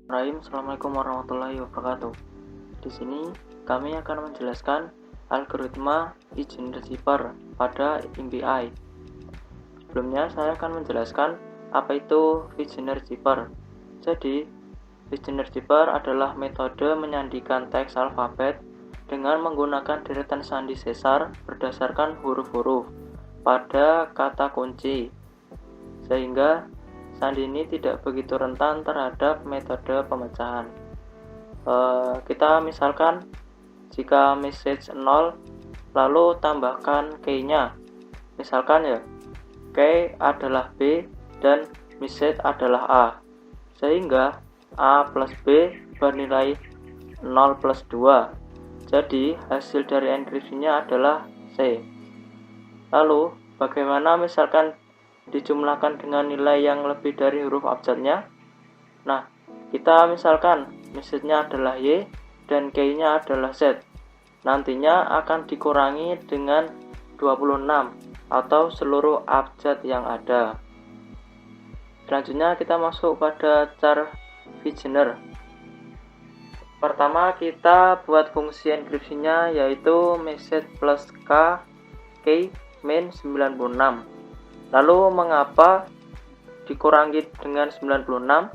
Assalamualaikum warahmatullahi wabarakatuh. Di sini kami akan menjelaskan algoritma izin receiver pada MPI. Sebelumnya saya akan menjelaskan apa itu vision receiver. Jadi, vision receiver adalah metode menyandikan teks alfabet dengan menggunakan deretan sandi sesar berdasarkan huruf-huruf pada kata kunci, sehingga sandi ini tidak begitu rentan terhadap metode pemecahan. Kita misalkan jika message 0 lalu tambahkan key-nya, misalkan ya key adalah B dan message adalah A, sehingga A plus B bernilai 0 plus 2, jadi hasil dari enkripsinya adalah C. Lalu bagaimana misalkan dijumlahkan dengan nilai yang lebih dari huruf abjadnya? Nah, kita misalkan message-nya adalah Y dan key-nya adalah Z. Nantinya akan dikurangi dengan 26 atau seluruh abjad yang ada. Selanjutnya kita masuk pada char visioner. Pertama kita buat fungsi enkripsinya yaitu message plus k key min 96. Lalu mengapa dikurangi dengan 96?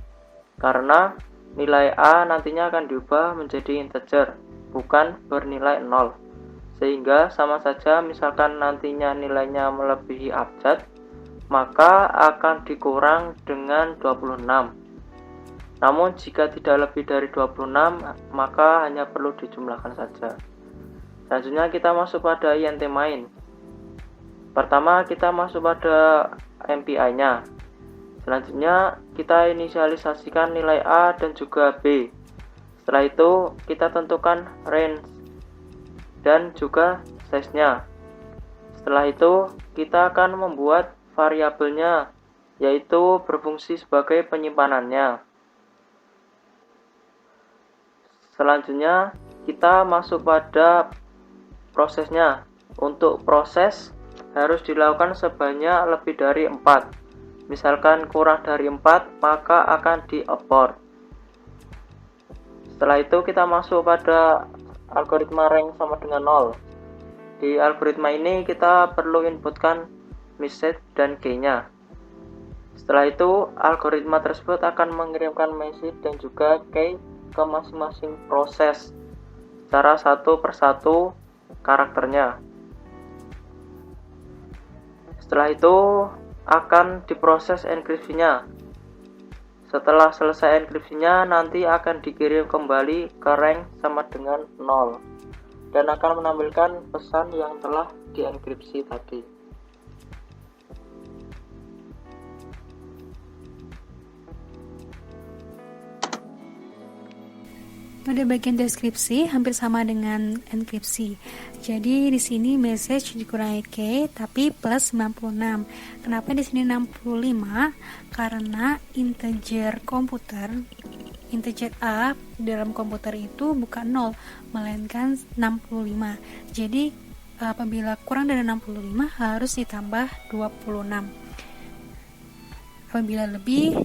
Karena nilai A nantinya akan diubah menjadi integer, bukan bernilai 0. Sehingga sama saja misalkan nantinya nilainya melebihi abjad, maka akan dikurang dengan 26. Namun jika tidak lebih dari 26, maka hanya perlu dijumlahkan saja. Selanjutnya kita masuk pada int main. Pertama kita masuk pada MPI-nya. Selanjutnya kita inisialisasikan nilai A dan juga B. Setelah itu kita tentukan range dan juga size-nya. Setelah itu kita akan membuat variabelnya, yaitu berfungsi sebagai penyimpanannya. Selanjutnya kita masuk pada prosesnya. Untuk proses harus dilakukan sebanyak lebih dari 4. Misalkan kurang dari 4, maka akan di-abort. Setelah itu kita masuk pada algoritma rank sama dengan 0. Di algoritma ini kita perlu inputkan message dan key-nya. Setelah itu algoritma tersebut akan mengirimkan message dan juga key ke masing-masing proses secara satu persatu karakternya. Setelah itu akan diproses enkripsinya. Setelah selesai enkripsinya, nanti akan dikirim kembali ke rank sama dengan 0 dan akan menampilkan pesan yang telah dienkripsi tadi. Pada bagian deskripsi hampir sama dengan enkripsi. Jadi di sini message dikurangi key tapi plus 96. Kenapa di sini 65? Karena integer A dalam komputer itu bukan 0, melainkan 65. Jadi apabila kurang dari 65 harus ditambah 26. Apabila lebih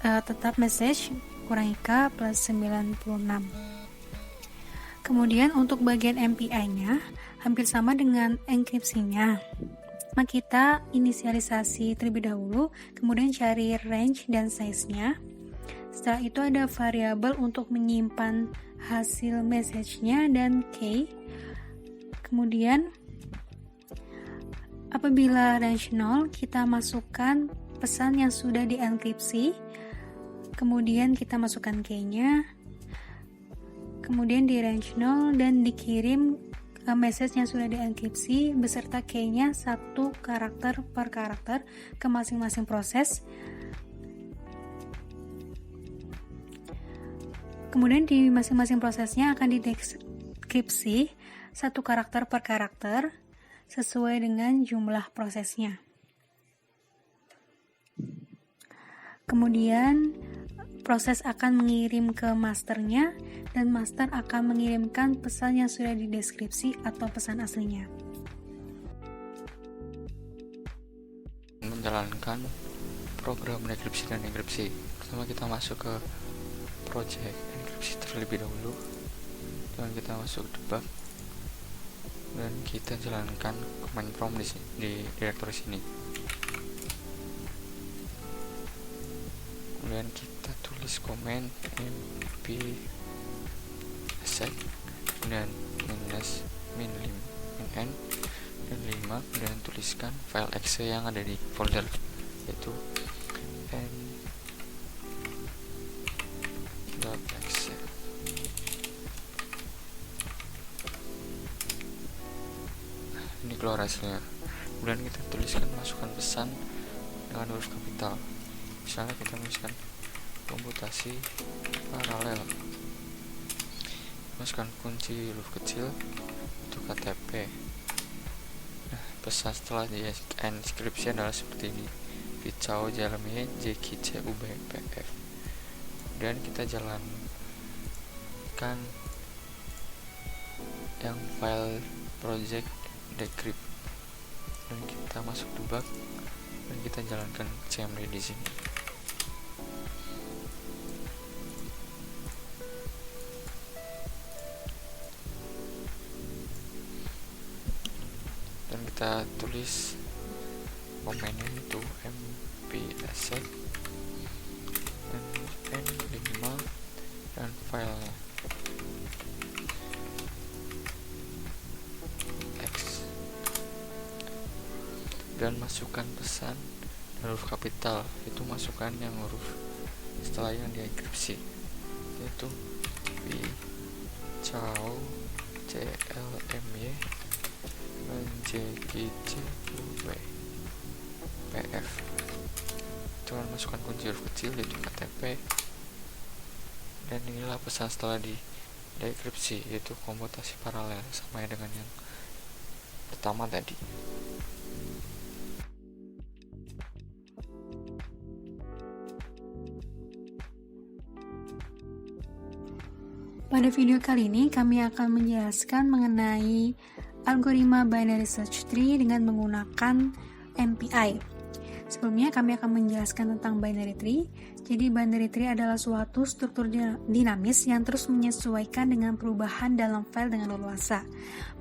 tetap message kurangi K plus 96. Kemudian untuk bagian MPI-nya hampir sama dengan enkripsinya. Maka kita inisialisasi terlebih dahulu, kemudian cari range dan size-nya. Setelah itu ada variabel untuk menyimpan hasil message-nya dan key. Kemudian apabila range 0, kita masukkan pesan yang sudah dienkripsi. Kemudian kita masukkan key-nya, kemudian di range 0 dan dikirim message yang sudah dienkripsi beserta key-nya satu karakter per karakter ke masing-masing proses. Kemudian di masing-masing prosesnya akan dideskripsi satu karakter per karakter sesuai dengan jumlah prosesnya. Kemudian proses akan mengirim ke masternya dan master akan mengirimkan pesan yang sudah dideskripsi atau pesan aslinya. Menjalankan program dekripsi dan enkripsi. Pertama kita masuk ke project enkripsi terlebih dahulu dan kita masuk debug dan kita jalankan command prompt di direktori sini. Kemudian kita tulis command mp set dan min n dan 5 dan tuliskan file exe yang ada di folder, yaitu n.exe. Ini keluar hasilnya. Kemudian kita tuliskan, masukkan pesan dengan huruf kapital. Misalnya kita tuliskan komputasi paralel, masukkan kunci huruf kecil itu KTP. Nah, pesan setelah di enkripsi adalah seperti ini: Picao Jalme JKC UBPF. Dan kita jalankan yang file project decrypt dan kita masuk debug dan kita jalankan cmd di sini. Dan kita tulis komennya itu mpset dan n5 dan filenya x, dan masukkan pesan dan huruf kapital, itu masukkan yang huruf setelah yang dienkripsi, yaitu Picao CLMY JKC-PF. Jangan masukkan kunci huruf kecil yaitu KTP, dan inilah pesan setelah di dekripsi, yaitu komputasi paralel, sama dengan yang pertama tadi. Pada video kali ini kami akan menjelaskan mengenai algoritma binary search tree dengan menggunakan MPI. Sebelumnya kami akan menjelaskan tentang binary tree. Jadi binary tree adalah suatu struktur dinamis yang terus menyesuaikan dengan perubahan dalam file dengan leluasa.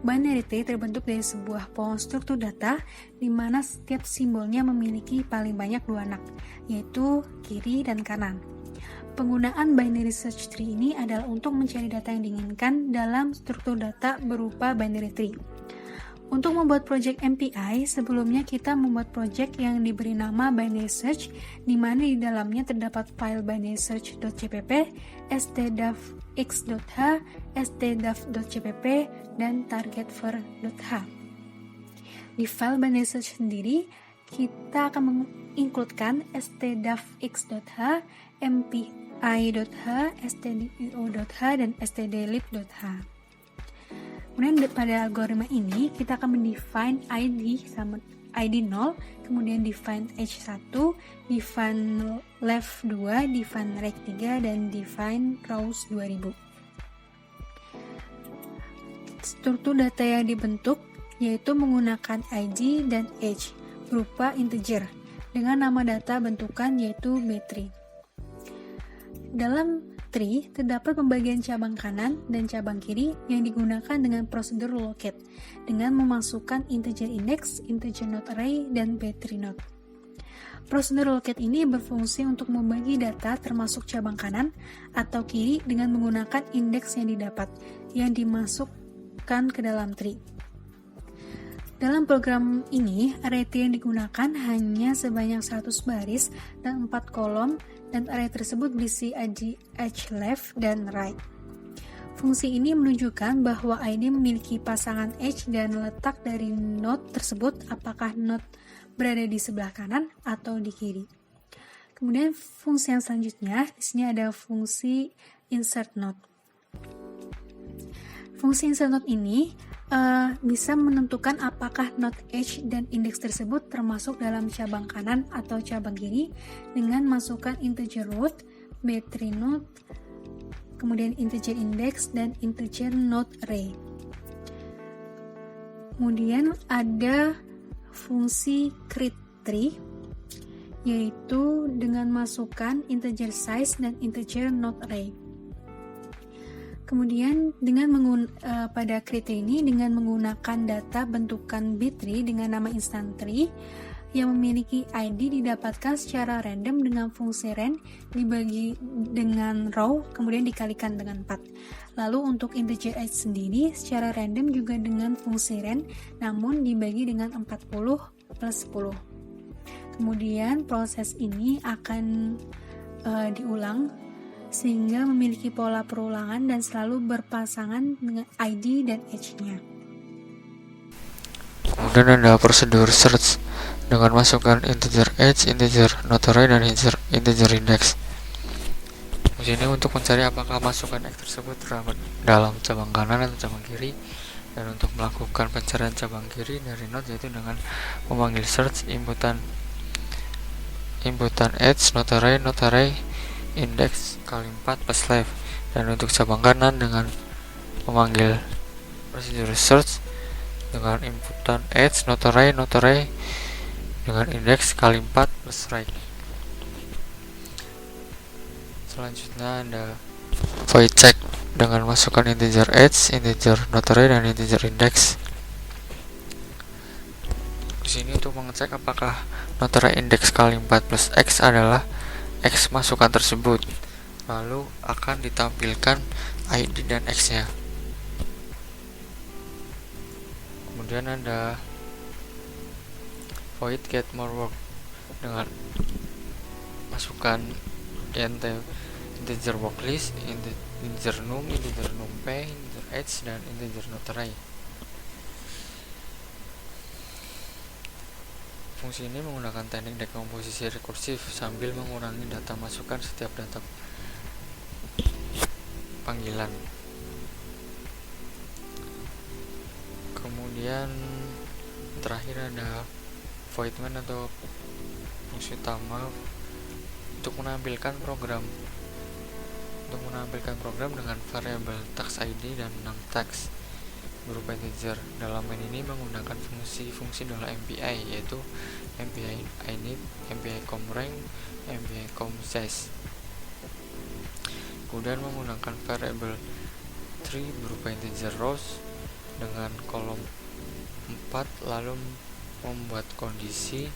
Binary tree terbentuk dari sebuah pohon struktur data di mana setiap simbolnya memiliki paling banyak 2 anak, yaitu kiri dan kanan. Penggunaan binary search tree ini adalah untuk mencari data yang diinginkan dalam struktur data berupa binary tree. Untuk membuat project MPI, sebelumnya kita membuat project yang diberi nama binary search, di mana di dalamnya terdapat file binary search.cpp, stdavx.h, stdav.cpp, dan targetver.h. Di file binary search sendiri, kita akan mengincludekan stdavx.h, mpi.h, stdio.h, dan stdlib.h. Kemudian pada algoritma ini kita akan mendefine ID sama ID 0, kemudian define h1, define left 2, define right 3, dan define rows 2000. Struktur data yang dibentuk yaitu menggunakan ID dan age berupa integer dengan nama data bentukan yaitu B-tree. Dalam tree terdapat pembagian cabang kanan dan cabang kiri yang digunakan dengan prosedur locate dengan memasukkan integer index, integer node array, dan B-tree node. Prosedur locate ini berfungsi untuk membagi data termasuk cabang kanan atau kiri dengan menggunakan indeks yang didapat yang dimasukkan ke dalam tree. Dalam program ini, array tree yang digunakan hanya sebanyak 100 baris dan 4 kolom, dan array tersebut berisi ID left dan right. Fungsi ini menunjukkan bahwa ID memiliki pasangan H dan letak dari node tersebut apakah node berada di sebelah kanan atau di kiri. Kemudian fungsi yang selanjutnya, di sini ada fungsi insert node. Fungsi insert node ini bisa menentukan apakah node H dan indeks tersebut termasuk dalam cabang kanan atau cabang kiri dengan masukkan integer root, B-tree node, kemudian integer index, dan integer node array. Kemudian ada fungsi create tree, yaitu dengan masukkan integer size dan integer node array. Kemudian pada create ini dengan menggunakan data bentukan bit.tree dengan nama instant tree yang memiliki ID didapatkan secara random dengan fungsi ren dibagi dengan row kemudian dikalikan dengan 4. Lalu untuk integer age sendiri secara random juga dengan fungsi ren namun dibagi dengan 40 plus 10. Kemudian proses ini akan diulang sehingga memiliki pola perulangan dan selalu berpasangan dengan ID dan age-nya. Kemudian ada prosedur search dengan masukkan integer age, integer notarei, dan integer index. Di sini untuk mencari apakah masukan X tersebut terdapat dalam cabang kanan atau cabang kiri, dan untuk melakukan pencarian cabang kiri dari node yaitu dengan memanggil search inputan age, notarei, index kali 4 plus left, dan untuk cabang kanan dengan memanggil prosedur search dengan inputan age, notarei dengan indeks kali 4 plus right. Selanjutnya ada void check dengan masukkan integer age, integer notarei, dan integer index. Di sini untuk mengecek apakah notarei indeks kali 4 plus x adalah x masukan tersebut, lalu akan ditampilkan ID dan x-nya. Kemudian ada void get more work dengan masukkan integer worklist, integer num, integer numpy, integer age, dan integer notarei. Fungsi ini menggunakan teknik dekomposisi rekursif sambil mengurangi data masukan setiap data panggilan. Kemudian terakhir ada void main atau fungsi utama untuk menampilkan program dengan variabel tax ID dan num tax berupa integer. Dalam main ini menggunakan fungsi $MPI yaitu MPI init, MPI comRank, MPI comSize. Kemudian menggunakan variabel tree berupa integer rows dengan kolom 4, lalu membuat kondisi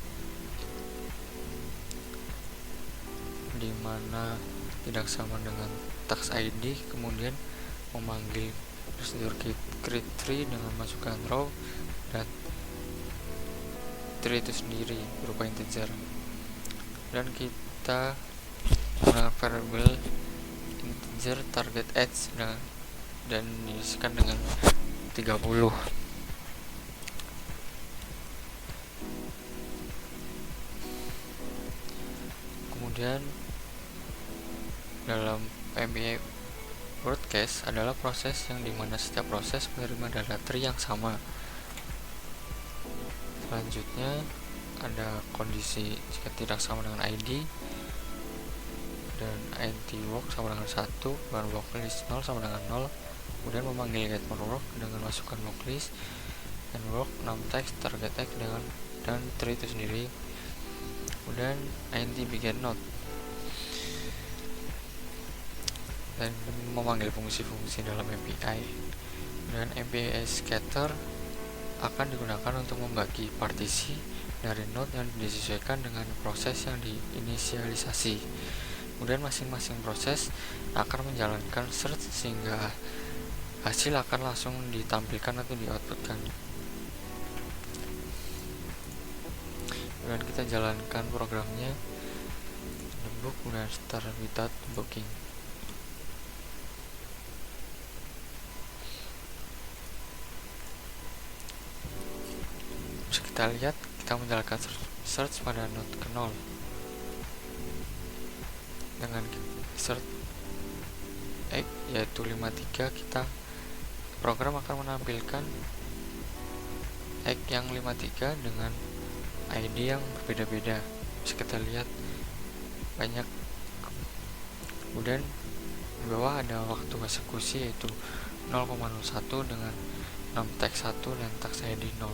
di mana tidak sama dengan tax ID, kemudian memanggil prosedur create tree dengan masukkan row dan tree itu sendiri berupa integer, dan kita menggunakan variabel integer target age dan diisikan dengan 30. Kemudian dalam MPI word case adalah proses yang dimana setiap proses menerima data tree yang sama. Selanjutnya ada kondisi jika tidak sama dengan ID, dan int work sama dengan 1, dan worklist 0 sama dengan 0. Kemudian memanggil get more work dengan masukkan worklist and work, num text, target text dan tree itu sendiri. Kemudian int begin node dan memanggil fungsi-fungsi dalam MPI. Dan MPI scatter akan digunakan untuk membagi partisi dari node yang disesuaikan dengan proses yang diinisialisasi. Kemudian masing-masing proses akan menjalankan search sehingga hasil akan langsung ditampilkan atau di-outputkan. Dan kita jalankan programnya, debug, kemudian start without debugging. Bisa kita lihat, kita menjalankan search pada node ke 0. Dengan search X yaitu 53, program akan menampilkan X yang 53 dengan ID yang berbeda-beda. Bisa kita lihat banyak. Kemudian di bawah ada waktu eksekusi yaitu 0,01 dengan num text 1 dan tax ID 0.